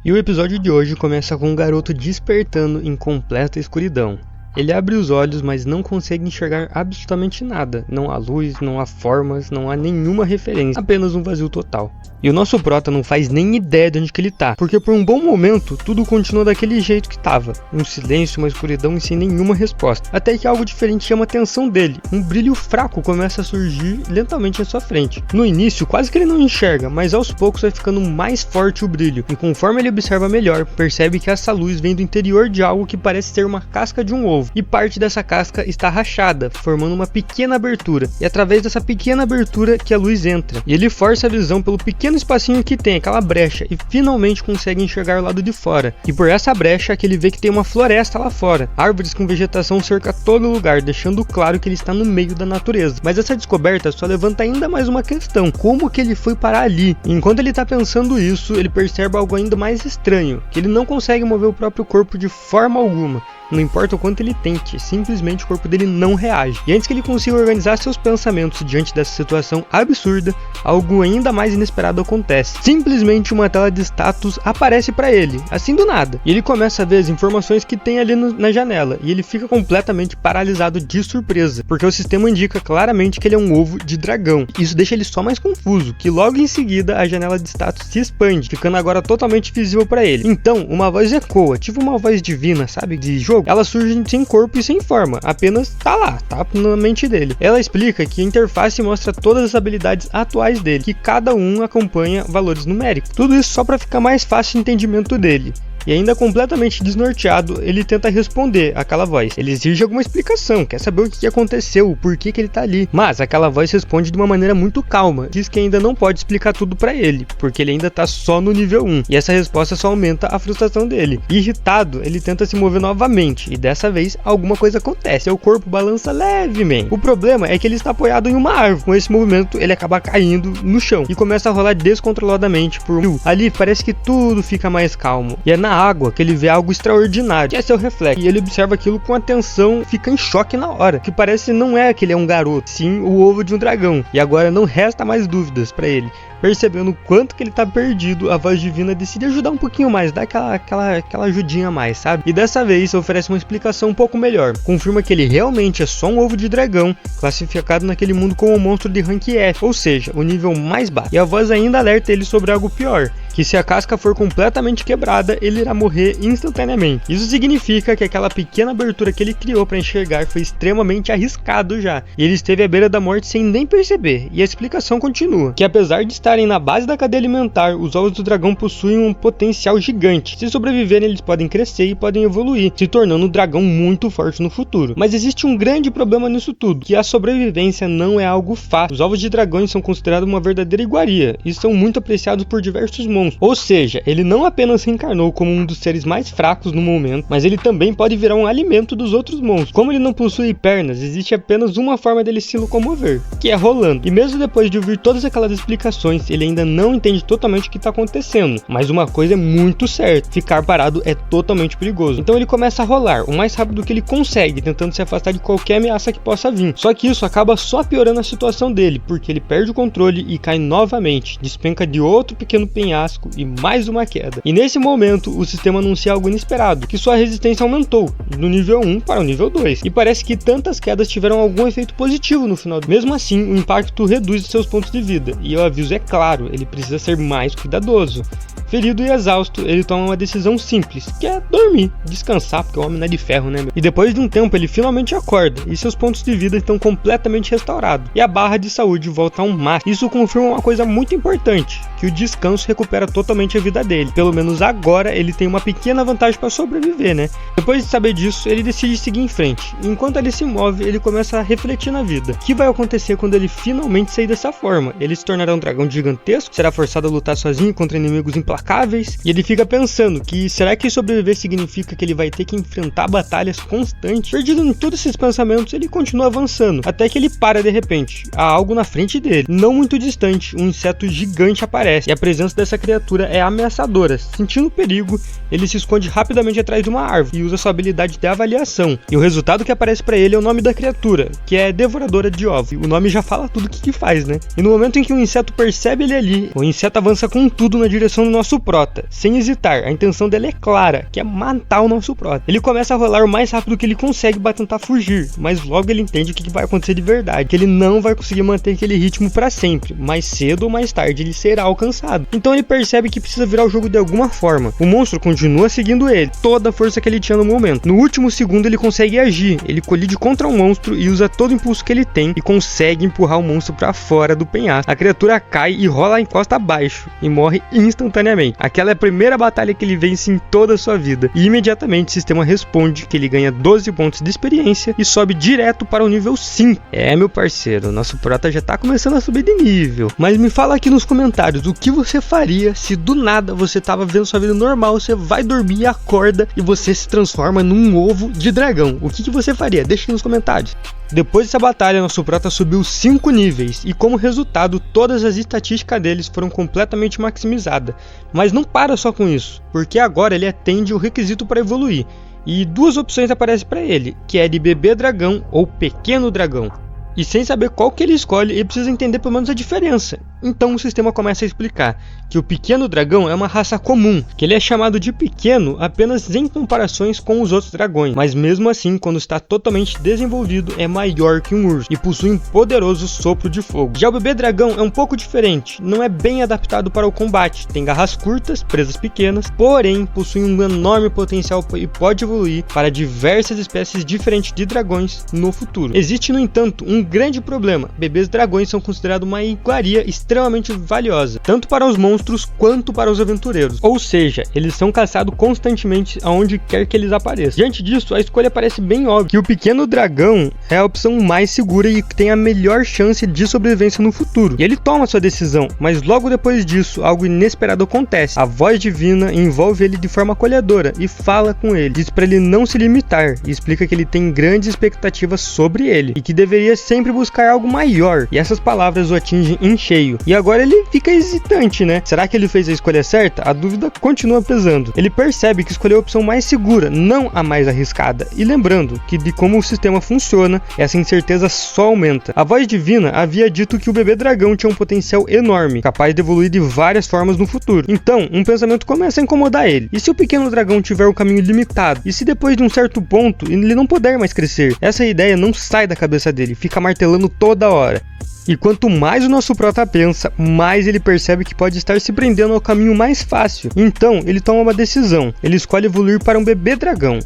E o episódio de hoje começa com um garoto despertando em completa escuridão. Ele abre os olhos, mas não consegue enxergar absolutamente nada. Não há luz, não há formas, não há nenhuma referência, apenas um vazio total. E o nosso prota não faz nem ideia de onde que ele tá, porque por um bom momento tudo continua daquele jeito que tava. Um silêncio, uma escuridão e sem nenhuma resposta. Até que algo diferente chama a atenção dele. Um brilho fraco começa a surgir lentamente à sua frente. No início quase que ele não enxerga, mas aos poucos vai ficando mais forte o brilho. E conforme ele observa melhor, percebe que essa luz vem do interior de algo que parece ser uma casca de um ovo. E parte dessa casca está rachada, formando uma pequena abertura. E através dessa pequena abertura que a luz entra. E ele força a visão pelo pequeno espacinho que tem, aquela brecha, e finalmente consegue enxergar o lado de fora. E por essa brecha que ele vê que tem uma floresta lá fora. Árvores com vegetação cerca todo lugar, deixando claro que ele está no meio da natureza. Mas essa descoberta só levanta ainda mais uma questão: como que ele foi parar ali? E enquanto ele está pensando isso, ele percebe algo ainda mais estranho, que ele não consegue mover o próprio corpo de forma alguma. Não importa o quanto ele tente, simplesmente o corpo dele não reage. E antes que ele consiga organizar seus pensamentos diante dessa situação absurda, algo ainda mais inesperado acontece. Simplesmente uma tela de status aparece para ele, assim do nada. E ele começa a ver as informações que tem ali na janela, e ele fica completamente paralisado de surpresa, porque o sistema indica claramente que ele é um ovo de dragão. Isso deixa ele só mais confuso, que logo em seguida a janela de status se expande, ficando agora totalmente visível para ele. Então, uma voz ecoa, tipo uma voz divina, sabe, de jogo. Ela surge sem corpo e sem forma, apenas tá lá, tá na mente dele. Ela explica que a interface mostra todas as habilidades atuais dele, que cada um acompanha valores numéricos. Tudo isso só para ficar mais fácil o entendimento dele. E ainda completamente desnorteado, ele tenta responder àquela voz. Ele exige alguma explicação, quer saber o que aconteceu, o porquê que ele tá ali. Mas aquela voz responde de uma maneira muito calma. Diz que ainda não pode explicar tudo pra ele, porque ele ainda tá só no nível 1. E essa resposta só aumenta a frustração dele. Irritado, ele tenta se mover novamente, e dessa vez alguma coisa acontece. Seu corpo balança levemente. O problema é que ele está apoiado em uma árvore. Com esse movimento, ele acaba caindo no chão e começa a rolar descontroladamente por um rio. Ali parece que tudo fica mais calmo. E é na água que ele vê algo extraordinário, que é seu reflexo, e ele observa aquilo com atenção, fica em choque na hora, que parece não é que ele é um garoto, sim o ovo de um dragão, e agora não resta mais dúvidas para ele. Percebendo o quanto que ele tá perdido, a voz divina decide ajudar um pouquinho mais, dar aquela ajudinha a mais, sabe? E dessa vez oferece uma explicação um pouco melhor. Confirma que ele realmente é só um ovo de dragão, classificado naquele mundo como um monstro de rank F, ou seja, o nível mais baixo. E a voz ainda alerta ele sobre algo pior, que se a casca for completamente quebrada, ele irá morrer instantaneamente. Isso significa que aquela pequena abertura que ele criou para enxergar foi extremamente arriscado já, e ele esteve à beira da morte sem nem perceber. E a explicação continua, que apesar de estarem na base da cadeia alimentar, os ovos do dragão possuem um potencial gigante. Se sobreviverem, eles podem crescer e podem evoluir, se tornando um dragão muito forte no futuro. Mas existe um grande problema nisso tudo, que a sobrevivência não é algo fácil. Os ovos de dragões são considerados uma verdadeira iguaria, e são muito apreciados por diversos monstros. Ou seja, ele não apenas reencarnou como um dos seres mais fracos no momento, mas ele também pode virar um alimento dos outros monstros. Como ele não possui pernas, existe apenas uma forma dele se locomover, que é rolando. E mesmo depois de ouvir todas aquelas explicações, ele ainda não entende totalmente o que está acontecendo. Mas uma coisa é muito certa: ficar parado é totalmente perigoso. Então ele começa a rolar o mais rápido que ele consegue, tentando se afastar de qualquer ameaça que possa vir. Só que isso acaba só piorando a situação dele, porque ele perde o controle e cai novamente, despenca de outro pequeno penhasco e mais uma queda. E nesse momento o sistema anuncia algo inesperado, que sua resistência aumentou do nível 1 para o nível 2, e parece que tantas quedas tiveram algum efeito positivo no final. Mesmo assim, o impacto reduz seus pontos de vida, e o aviso é claro: ele precisa ser mais cuidadoso. Ferido e exausto, ele toma uma decisão simples, que é dormir, descansar, porque o homem não é de ferro, né, meu? E depois de um tempo ele finalmente acorda, e seus pontos de vida estão completamente restaurados, e a barra de saúde volta a um máximo. Isso confirma uma coisa muito importante, que o descanso recupera totalmente a vida dele. Pelo menos agora ele tem uma pequena vantagem para sobreviver, né? Depois de saber disso, ele decide seguir em frente. E enquanto ele se move, ele começa a refletir na vida. O que vai acontecer quando ele finalmente sair dessa forma? Ele se tornará um dragão gigantesco? Será forçado a lutar sozinho contra inimigos implacáveis? E ele fica pensando que será que sobreviver significa que ele vai ter que enfrentar batalhas constantes? Perdido em todos esses pensamentos, ele continua avançando, até que ele para de repente. Há algo na frente dele. Não muito distante, um inseto gigante aparece, e a presença dessa criatura é ameaçadora. Sentindo perigo, ele se esconde rapidamente atrás de uma árvore e usa sua habilidade de avaliação. E o resultado que aparece para ele é o nome da criatura, que é Devoradora de Ovos. O nome já fala tudo o que faz, né? E no momento em que o inseto percebe ele ali, o inseto avança com tudo na direção do nosso nosso prota, sem hesitar. A intenção dele é clara, que é matar o nosso prota. Ele começa a rolar o mais rápido que ele consegue para tentar fugir, mas logo ele entende o que vai acontecer de verdade, que ele não vai conseguir manter aquele ritmo para sempre. Mais cedo ou mais tarde ele será alcançado. Então ele percebe que precisa virar o jogo de alguma forma. O monstro continua seguindo ele, toda a força que ele tinha no momento. No último segundo ele consegue agir, ele colide contra um monstro e usa todo o impulso que ele tem e consegue empurrar o monstro para fora do penhasco. A criatura cai e rola a encosta abaixo e morre instantaneamente. Aquela é a primeira batalha que ele vence em toda a sua vida, e imediatamente o sistema responde que ele ganha 12 pontos de experiência e sobe direto para o nível 5. Meu parceiro, nosso prota já tá começando a subir de nível. Mas me fala aqui nos comentários o que você faria se do nada você tava vendo sua vida normal, você vai dormir e acorda e você se transforma num ovo de dragão. O que você faria? Deixa nos comentários. Depois dessa batalha, nosso prota subiu 5 níveis e como resultado todas as estatísticas deles foram completamente maximizadas. Mas não para só com isso, porque agora ele atende o requisito para evoluir. E 2 opções aparecem para ele, que é de bebê dragão ou pequeno dragão. E sem saber qual que ele escolhe, ele precisa entender pelo menos a diferença. Então o sistema começa a explicar que o pequeno dragão é uma raça comum, que ele é chamado de pequeno apenas em comparações com os outros dragões, mas mesmo assim, quando está totalmente desenvolvido, é maior que um urso e possui um poderoso sopro de fogo. Já o bebê dragão é um pouco diferente, não é bem adaptado para o combate, tem garras curtas, presas pequenas, porém possui um enorme potencial e pode evoluir para diversas espécies diferentes de dragões no futuro. Existe, no entanto, um grande problema: bebês dragões são considerados uma iguaria extremamente valiosa, tanto para os monstros quanto para os aventureiros, ou seja, eles são caçados constantemente aonde quer que eles apareçam. Diante disso, a escolha parece bem óbvia, que o pequeno dragão é a opção mais segura e que tem a melhor chance de sobrevivência no futuro. E ele toma sua decisão, mas logo depois disso, algo inesperado acontece. A voz divina envolve ele de forma acolhedora e fala com ele, diz para ele não se limitar e explica que ele tem grandes expectativas sobre ele e que deveria sempre buscar algo maior, e essas palavras o atingem em cheio. E agora ele fica hesitante, né? Será que ele fez a escolha certa? A dúvida continua pesando. Ele percebe que escolheu a opção mais segura, não a mais arriscada. E lembrando que de como o sistema funciona, essa incerteza só aumenta. A voz divina havia dito que o bebê dragão tinha um potencial enorme, capaz de evoluir de várias formas no futuro. Então, um pensamento começa a incomodar ele. E se o pequeno dragão tiver um caminho limitado? E se depois de um certo ponto ele não puder mais crescer? Essa ideia não sai da cabeça dele, fica martelando toda hora. E quanto mais o nosso prota pensa, mais ele percebe que pode estar se prendendo ao caminho mais fácil. Então, ele toma uma decisão. Ele escolhe evoluir para um bebê dragão.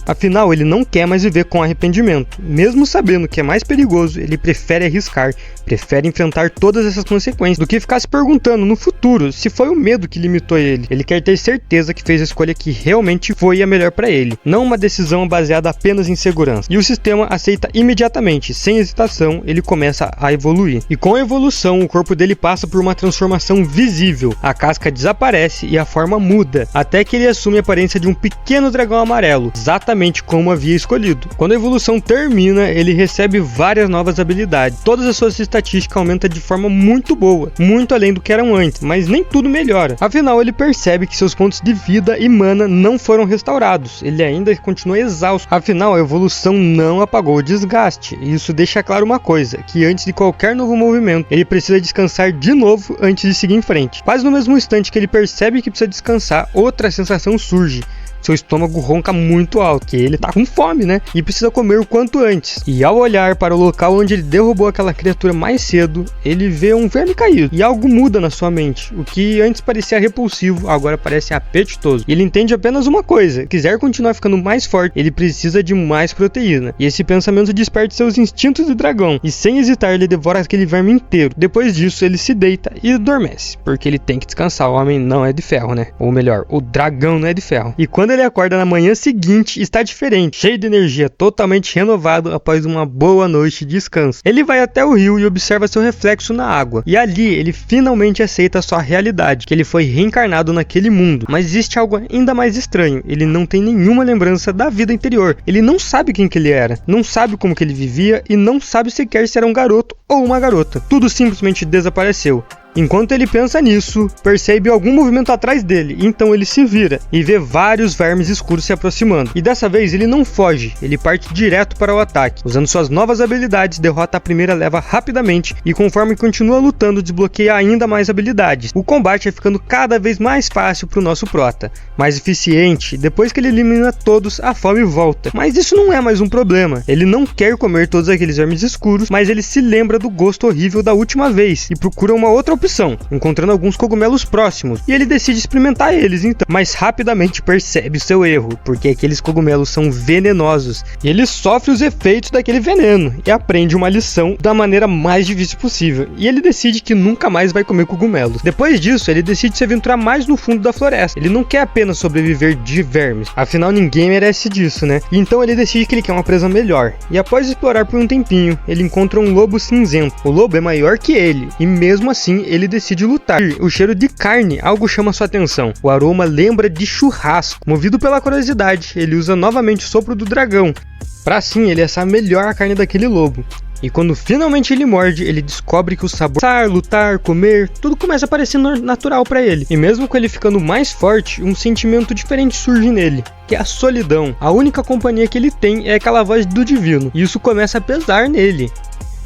Afinal, ele não quer mais viver com arrependimento. Mesmo sabendo que é mais perigoso, ele prefere arriscar, prefere enfrentar todas essas consequências do que ficar se perguntando no futuro se foi o medo que limitou ele. Ele quer ter certeza que fez a escolha que realmente foi a melhor para ele, não uma decisão baseada apenas em segurança. E o sistema aceita imediatamente, sem hesitação, ele começa a evoluir. E com a evolução, o corpo dele passa por uma transformação visível. A casca desaparece e a forma muda, até que ele assume a aparência de um pequeno dragão amarelo, exatamente como havia escolhido. Quando a evolução termina, ele recebe várias novas habilidades. Todas as suas estatísticas aumentam de forma muito boa, muito além do que eram antes, mas nem tudo melhora. Afinal, ele percebe que seus pontos de vida e mana não foram restaurados. Ele ainda continua exausto. Afinal, a evolução não apagou o desgaste. E isso deixa claro uma coisa, que antes de qualquer novo movimento, ele precisa descansar de novo antes de seguir em frente. Quase no mesmo instante que ele percebe que precisa descansar, outra sensação surge. Seu estômago ronca muito alto, que ele tá com fome, né? E precisa comer o quanto antes. E ao olhar para o local onde ele derrubou aquela criatura mais cedo, ele vê um verme caído. E algo muda na sua mente. O que antes parecia repulsivo, agora parece apetitoso. E ele entende apenas uma coisa: se quiser continuar ficando mais forte, ele precisa de mais proteína. E esse pensamento desperta seus instintos de dragão. E sem hesitar, ele devora aquele verme inteiro. Depois disso, ele se deita e adormece. Porque ele tem que descansar. O homem não é de ferro, né? Ou melhor, o dragão não é de ferro. E quando ele acorda na manhã seguinte, está diferente, cheio de energia, totalmente renovado após uma boa noite de descanso. Ele vai até o rio e observa seu reflexo na água. E ali, ele finalmente aceita a sua realidade, que ele foi reencarnado naquele mundo. Mas existe algo ainda mais estranho. Ele não tem nenhuma lembrança da vida anterior. Ele não sabe quem que ele era, não sabe como que ele vivia e não sabe sequer se era um garoto ou uma garota. Tudo simplesmente desapareceu. Enquanto ele pensa nisso, percebe algum movimento atrás dele, então ele se vira e vê vários vermes escuros se aproximando. E dessa vez ele não foge, ele parte direto para o ataque. Usando suas novas habilidades, derrota a primeira leva rapidamente e conforme continua lutando, desbloqueia ainda mais habilidades. O combate vai ficando cada vez mais fácil para o nosso prota, mais eficiente. Depois que ele elimina todos, a fome volta. Mas isso não é mais um problema. Ele não quer comer todos aqueles vermes escuros, mas ele se lembra do gosto horrível da última vez e procura uma outra opção, encontrando alguns cogumelos próximos, e ele decide experimentar eles então, mas rapidamente percebe o seu erro, porque aqueles cogumelos são venenosos, e ele sofre os efeitos daquele veneno, e aprende uma lição da maneira mais difícil possível, e ele decide que nunca mais vai comer cogumelos. Depois disso, ele decide se aventurar mais no fundo da floresta. Ele não quer apenas sobreviver de vermes, afinal ninguém merece disso, né? E então ele decide que ele quer uma presa melhor, e após explorar por um tempinho, ele encontra um lobo cinzento. O lobo é maior que ele, e mesmo assim ele decide lutar. O cheiro de carne, algo chama sua atenção. O aroma lembra de churrasco. Movido pela curiosidade, ele usa novamente o sopro do dragão, para assim ele assar melhor a carne daquele lobo. E quando finalmente ele morde, ele descobre que o sabor, lutar, comer, tudo começa a parecer natural para ele. E mesmo com ele ficando mais forte, um sentimento diferente surge nele, que é a solidão. A única companhia que ele tem é aquela voz do divino, e isso começa a pesar nele.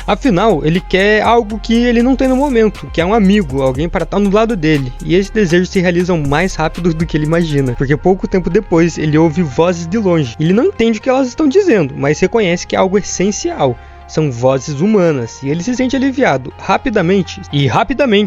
Afinal, ele quer algo que ele não tem no momento, que é um amigo, alguém para estar no lado dele. E esse desejo se realiza mais rápido do que ele imagina, porque pouco tempo depois ele ouve vozes de longe. Ele não entende o que elas estão dizendo, mas reconhece que é algo essencial. São vozes humanas, e ele se sente aliviado rapidamente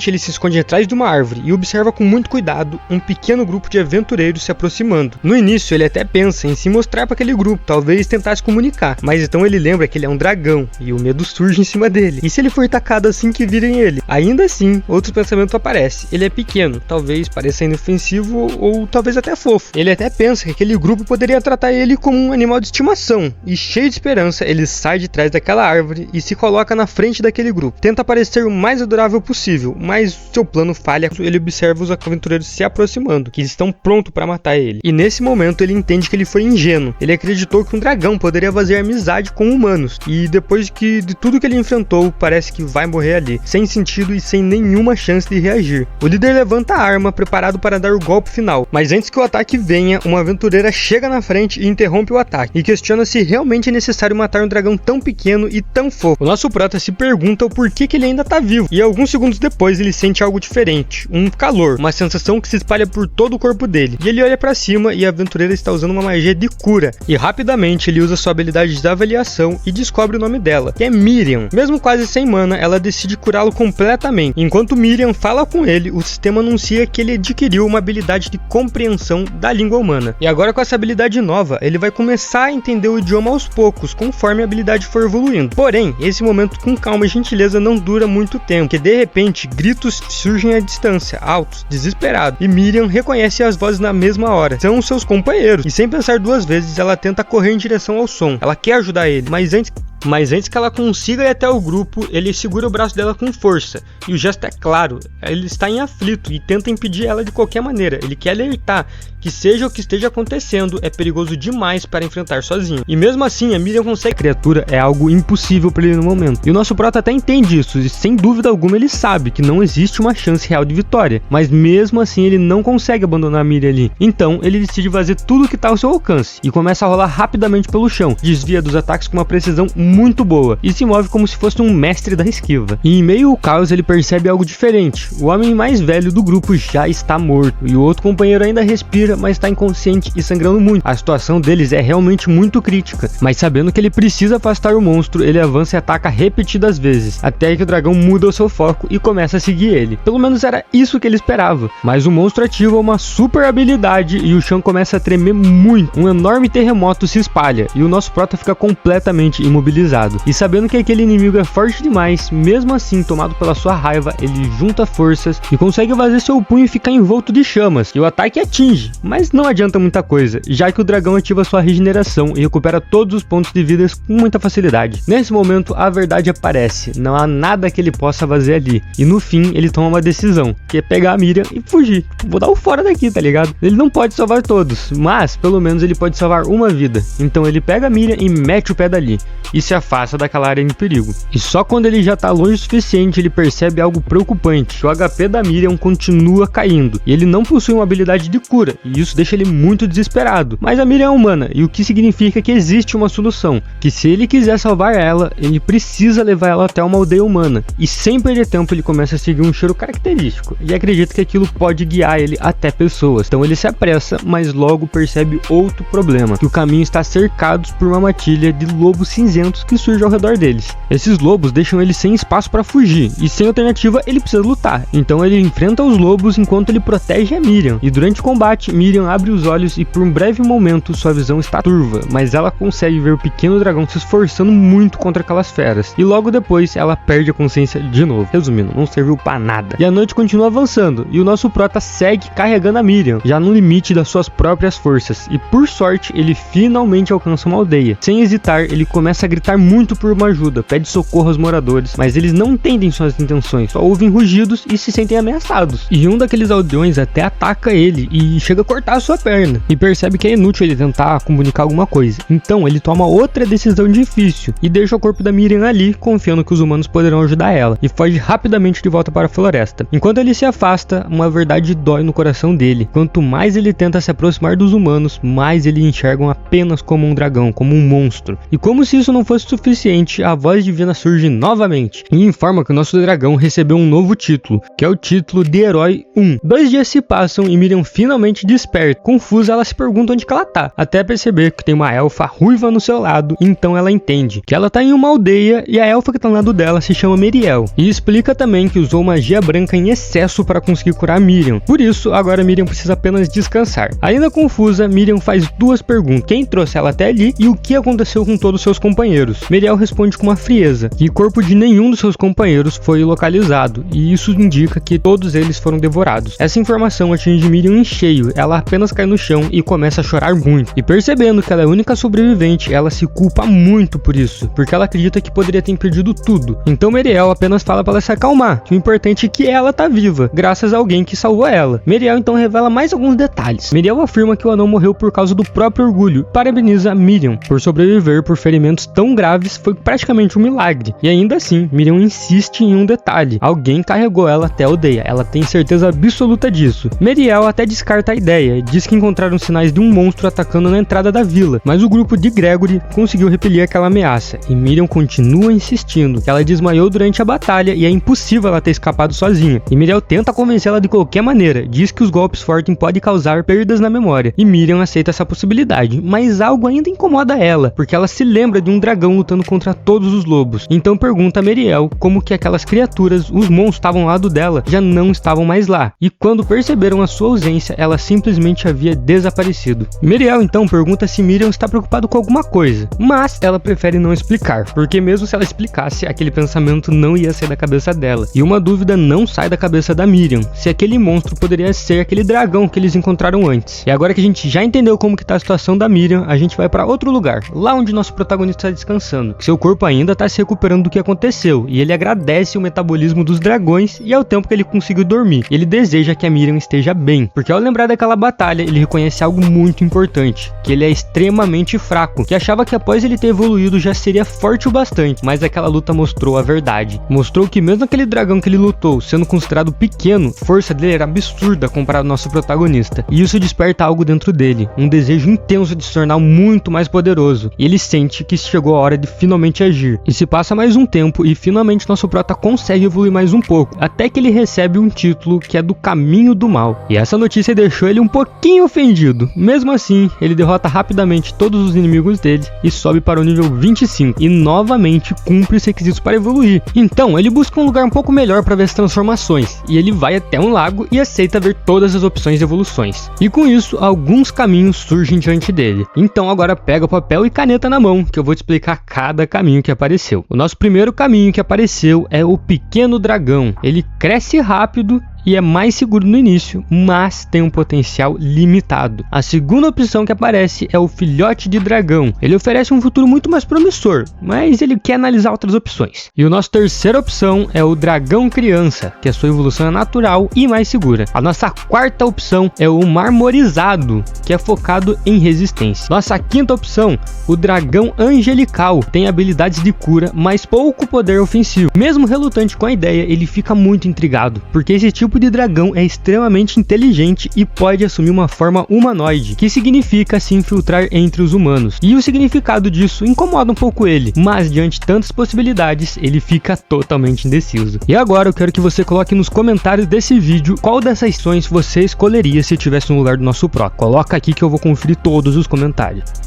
ele se esconde atrás de uma árvore e observa com muito cuidado um pequeno grupo de aventureiros se aproximando. No início ele até pensa em se mostrar para aquele grupo, talvez tentar se comunicar, mas então ele lembra que ele é um dragão e o medo surge em cima dele. E se ele for atacado assim que virem ele? Ainda assim, outro pensamento aparece. Ele é pequeno, talvez pareça inofensivo ou talvez até fofo. Ele até pensa que aquele grupo poderia tratar ele como um animal de estimação, e cheio de esperança ele sai de trás daquela árvore e se coloca na frente daquele grupo. Tenta parecer o mais adorável possível, mas seu plano falha. Ele observa os aventureiros se aproximando, que estão prontos para matar ele. E nesse momento ele entende que ele foi ingênuo. Ele acreditou que um dragão poderia fazer amizade com humanos, e depois de tudo que ele enfrentou, parece que vai morrer ali, sem sentido e sem nenhuma chance de reagir. O líder levanta a arma, preparado para dar o golpe final, mas antes que o ataque venha, uma aventureira chega na frente e interrompe o ataque, e questiona se realmente é necessário matar um dragão tão pequeno e tão fofo. O nosso prota se pergunta o porquê que ele ainda tá vivo, e alguns segundos depois ele sente algo diferente, um calor, uma sensação que se espalha por todo o corpo dele, e ele olha para cima e a aventureira está usando uma magia de cura, e rapidamente ele usa sua habilidade de avaliação e descobre o nome dela, que é Miriam. Mesmo quase sem mana, ela decide curá-lo completamente. Enquanto Miriam fala com ele, o sistema anuncia que ele adquiriu uma habilidade de compreensão da língua humana, e agora com essa habilidade nova, ele vai começar a entender o idioma aos poucos, conforme a habilidade for evoluindo. Porém, esse momento com calma e gentileza não dura muito tempo, porque de repente gritos surgem à distância, altos, desesperados, e Miriam reconhece as vozes na mesma hora. São seus companheiros, e sem pensar duas vezes ela tenta correr em direção ao som. Ela quer ajudar ele, mas antes que ela consiga ir até o grupo, ele segura o braço dela com força, e o gesto é claro, ele está em aflito e tenta impedir ela de qualquer maneira. Ele quer alertar que seja o que esteja acontecendo, é perigoso demais para enfrentar sozinho. E mesmo assim, a Miriam consegue. A criatura é algo impossível para ele no momento. E o nosso prota até entende isso, e sem dúvida alguma ele sabe que não existe uma chance real de vitória. Mas mesmo assim ele não consegue abandonar a Miriam ali. Então ele decide fazer tudo que está ao seu alcance, e começa a rolar rapidamente pelo chão, desvia dos ataques com uma precisão muito boa, e se move como se fosse um mestre da esquiva. E em meio ao caos ele percebe algo diferente. O homem mais velho do grupo já está morto, e o outro companheiro ainda respira, mas está inconsciente e sangrando muito. A situação deles é realmente muito crítica, mas sabendo que ele precisa afastar o monstro, ele avança e ataca repetidas vezes, até que o dragão muda o seu foco e começa a seguir ele. Pelo menos era isso que ele esperava, mas o monstro ativa uma super habilidade e o chão começa a tremer muito. Um enorme terremoto se espalha, e o nosso prota fica completamente imobilizado. E sabendo que aquele inimigo é forte demais, mesmo assim, tomado pela sua raiva, ele junta forças e consegue fazer seu punho ficar envolto de chamas, e o ataque atinge, mas não adianta muita coisa, já que o dragão ativa sua regeneração e recupera todos os pontos de vida com muita facilidade. Nesse momento, a verdade aparece, não há nada que ele possa fazer ali, e no fim, ele toma uma decisão, que é pegar a Miriam e fugir. Vou dar o fora daqui, tá ligado? Ele não pode salvar todos, mas pelo menos ele pode salvar uma vida. Então ele pega a Miriam e mete o pé dali, e se afasta daquela área em perigo. E só quando ele já tá longe o suficiente, ele percebe algo preocupante, que o HP da Miriam continua caindo, e ele não possui uma habilidade de cura, e isso deixa ele muito desesperado. Mas a Miriam é humana, e o que significa que existe uma solução, que se ele quiser salvar ela, ele precisa levar ela até uma aldeia humana, e sem perder tempo ele começa a seguir um cheiro característico, e acredita que aquilo pode guiar ele até pessoas. Então ele se apressa, mas logo percebe outro problema, que o caminho está cercado por uma matilha de lobos cinzentos que surge ao redor deles. Esses lobos deixam ele sem espaço para fugir, e sem alternativa ele precisa lutar. Então ele enfrenta os lobos enquanto ele protege a Miriam, e durante o combate, Miriam abre os olhos e por um breve momento sua visão está turva, mas ela consegue ver o pequeno dragão se esforçando muito contra aquelas feras, e logo depois ela perde a consciência de novo. Resumindo, não serviu pra nada. E a noite continua avançando, e o nosso prota segue carregando a Miriam, já no limite das suas próprias forças, e por sorte ele finalmente alcança uma aldeia. Sem hesitar, ele começa a gritar muito por uma ajuda, pede socorro aos moradores, mas eles não entendem suas intenções, só ouvem rugidos e se sentem ameaçados. E um daqueles aldeões até ataca ele e chega a cortar a sua perna, e percebe que é inútil ele tentar comunicar alguma coisa. Então ele toma outra decisão difícil e deixa o corpo da Miriam ali, confiando que os humanos poderão ajudar ela, e foge rapidamente de volta para a floresta. Enquanto ele se afasta, uma verdade dói no coração dele. Quanto mais ele tenta se aproximar dos humanos, mais eles enxergam apenas como um dragão, como um monstro. E como se isso não fosse suficiente, a voz divina surge novamente e informa que o nosso dragão recebeu um novo título, que é o título de Herói 1. 2 dias se passam e Miriam finalmente desperta. Confusa, ela se pergunta onde que ela tá, até perceber que tem uma elfa ruiva no seu lado, então ela entende que ela tá em uma aldeia e a elfa que tá ao lado dela se chama Meriel, e explica também que usou magia branca em excesso para conseguir curar Miriam. Por isso, agora Miriam precisa apenas descansar. Ainda confusa, Miriam faz 2 perguntas: quem trouxe ela até ali e o que aconteceu com todos seus companheiros. Meriel responde com uma frieza que o corpo de nenhum dos seus companheiros foi localizado, e isso indica que todos eles foram devorados. Essa informação atinge Miriam em cheio, ela apenas cai no chão e começa a chorar muito, e percebendo que ela é a única sobrevivente, ela se culpa muito por isso, porque ela acredita que poderia ter perdido tudo. Então Meriel apenas fala para ela se acalmar, que o importante é que ela tá viva, graças a alguém que salvou ela. Meriel então revela mais alguns detalhes. Meriel afirma que o anão morreu por causa do próprio orgulho, parabeniza Miriam por sobreviver por ferimentos tão graves, foi praticamente um milagre. E ainda assim, Miriam insiste em um detalhe: alguém carregou ela até a aldeia, ela tem certeza absoluta disso. Meriel até descarta a ideia, diz que encontraram sinais de um monstro atacando na entrada da vila, mas o grupo de Gregory conseguiu repelir aquela ameaça, e Miriam continua insistindo que ela desmaiou durante a batalha e é impossível ela ter escapado sozinha. E Meriel tenta convencê-la de qualquer maneira, diz que os golpes fortes podem causar perdas na memória, e Miriam aceita essa possibilidade, mas algo ainda incomoda ela, porque ela se lembra de um dragão lutando contra todos os lobos. Então pergunta a Meriel como que aquelas criaturas, os monstros estavam ao lado dela, já não estavam mais lá, e quando perceberam a sua ausência, ela simplesmente havia desaparecido. Meriel então pergunta se Miriam está preocupado com alguma coisa, mas ela prefere não explicar, porque mesmo se ela explicasse, aquele pensamento não ia sair da cabeça dela, e uma dúvida não sai da cabeça da Miriam, se aquele monstro poderia ser aquele dragão que eles encontraram antes. E agora que a gente já entendeu como que tá a situação da Miriam, a gente vai para outro lugar, lá onde nosso protagonista está descansando. Seu corpo ainda está se recuperando do que aconteceu, e ele agradece o metabolismo dos dragões e ao tempo que ele conseguiu dormir. Ele deseja que a Miriam esteja bem, porque ao lembrar daquela batalha, ele reconhece algo muito importante, que ele é extremamente fraco, que achava que após ele ter evoluído já seria forte o bastante, mas aquela luta mostrou a verdade. Mostrou que mesmo aquele dragão que ele lutou, sendo considerado pequeno, a força dele era absurda comparado ao nosso protagonista, e isso desperta algo dentro dele, um desejo intenso de se tornar muito mais poderoso, e ele sente que chegou a hora de finalmente agir. E se passa mais um tempo e finalmente nosso prota consegue evoluir mais um pouco, até que ele recebe um título que é do Caminho do Mal, e essa notícia deixou ele um pouquinho ofendido. Mesmo assim, ele derrota rapidamente todos os inimigos dele e sobe para o nível 25, e novamente cumpre os requisitos para evoluir. Então ele busca um lugar um pouco melhor para ver as transformações, e ele vai até um lago e aceita ver todas as opções de evoluções, e com isso alguns caminhos surgem diante dele. Então agora pega papel e caneta na mão, que eu vou te explicar cada caminho que apareceu. O nosso primeiro caminho que apareceu é o Pequeno Dragão. Ele cresce rápido e é mais seguro no início, mas tem um potencial limitado. A segunda opção que aparece é o filhote de dragão. Ele oferece um futuro muito mais promissor, mas ele quer analisar outras opções. E a nossa terceira opção é o dragão criança, que a sua evolução é natural e mais segura. A nossa quarta opção é o marmorizado, que é focado em resistência. Nossa quinta opção, o dragão angelical, tem habilidades de cura, mas pouco poder ofensivo. Mesmo relutante com a ideia, ele fica muito intrigado, porque esse tipo de dragão é extremamente inteligente e pode assumir uma forma humanoide, que significa se infiltrar entre os humanos. E o significado disso incomoda um pouco ele, mas diante de tantas possibilidades, ele fica totalmente indeciso. E agora eu quero que você coloque nos comentários desse vídeo qual dessas ações você escolheria se estivesse no lugar do nosso Pro. Coloca aqui que eu vou conferir todos os comentários.